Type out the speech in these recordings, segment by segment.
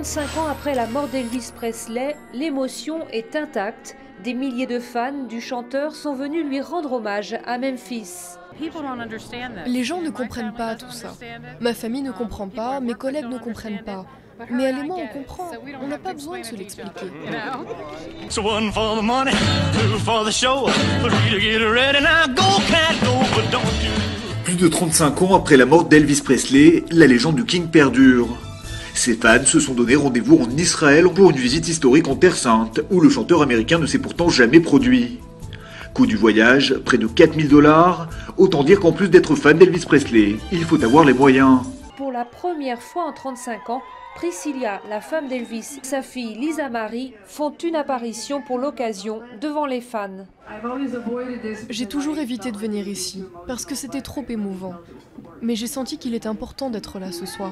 35 ans après la mort d'Elvis Presley, l'émotion est intacte. Des milliers de fans du chanteur sont venus lui rendre hommage à Memphis. Les gens ne comprennent pas tout ça. Ma famille ne comprend pas, mes collègues ne comprennent pas. Mais elle et moi, on comprend. On n'a pas besoin de se l'expliquer. Plus de 35 ans après la mort d'Elvis Presley, la légende du King perdure. Ses fans se sont donné rendez-vous en Israël pour une visite historique en Terre Sainte, où le chanteur américain ne s'est pourtant jamais produit. Coût du voyage, près de 4 000 $. Autant dire qu'en plus d'être fan d'Elvis Presley, il faut avoir les moyens. Pour la première fois en 35 ans, Priscilla, la femme d'Elvis, sa fille Lisa Marie, font une apparition pour l'occasion devant les fans. J'ai toujours évité de venir ici, parce que c'était trop émouvant. Mais j'ai senti qu'il était important d'être là ce soir.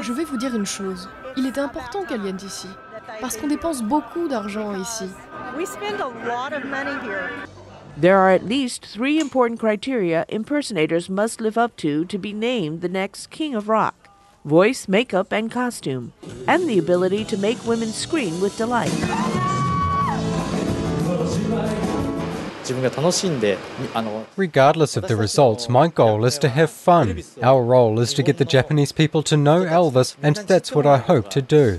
Je vais vous dire une chose. Il est important qu'elle vienne ici, parce qu'on dépense beaucoup d'argent ici. There are at least 3 important criteria impersonators must live up to be named the next king of rock: voice, makeup, and costume, and the ability to make women scream with delight. Regardless of the results, my goal is to have fun. Our role is to get the Japanese people to know Elvis, and that's what I hope to do.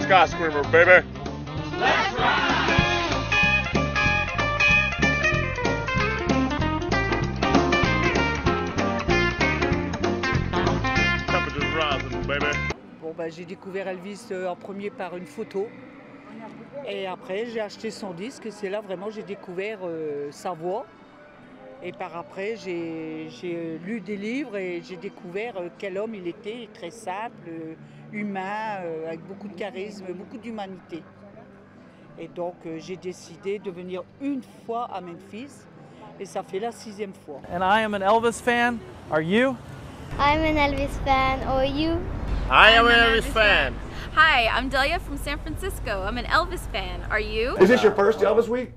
Sky Screamer, baby. Let's ride! Temperature's rising, baby. Bon, j'ai découvert Elvis en premier par une photo. Et après, j'ai acheté son disque et c'est là vraiment j'ai découvert sa voix. Et par après, j'ai lu des livres et j'ai découvert quel homme il était, très simple, humain, avec beaucoup de charisme, beaucoup d'humanité. Et donc, j'ai décidé de venir une fois à Memphis et ça fait la 6e fois. And I am an Elvis fan. Are you? I'm an Elvis fan. Are you? I am an Elvis fan. Hi, I'm Delia from San Francisco. I'm an Elvis fan. Are you? Is this your first Elvis week?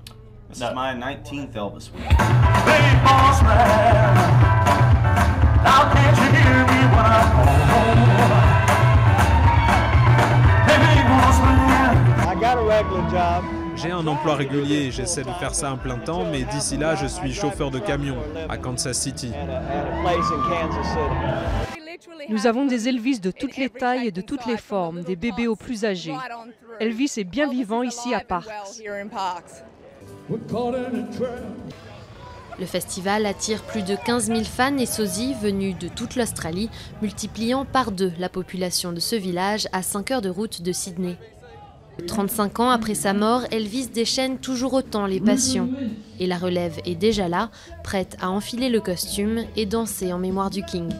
This is my 19th Elvis week. Hey, boss man, now can't you hear me when I call home? Hey, boss man, I got a regular job. J'ai un emploi régulier et j'essaie de faire ça en plein temps, mais d'ici là, je suis chauffeur de camion à Kansas City. Nous avons des Elvis de toutes les tailles et de toutes les formes, des bébés aux plus âgés. Elvis est bien vivant ici à Parks. Le festival attire plus de 15 000 fans et sosies venus de toute l'Australie, multipliant par 2 la population de ce village à 5 heures de route de Sydney. 35 ans après sa mort, Elvis déchaîne toujours autant les passions. Et la relève est déjà là, prête à enfiler le costume et danser en mémoire du King.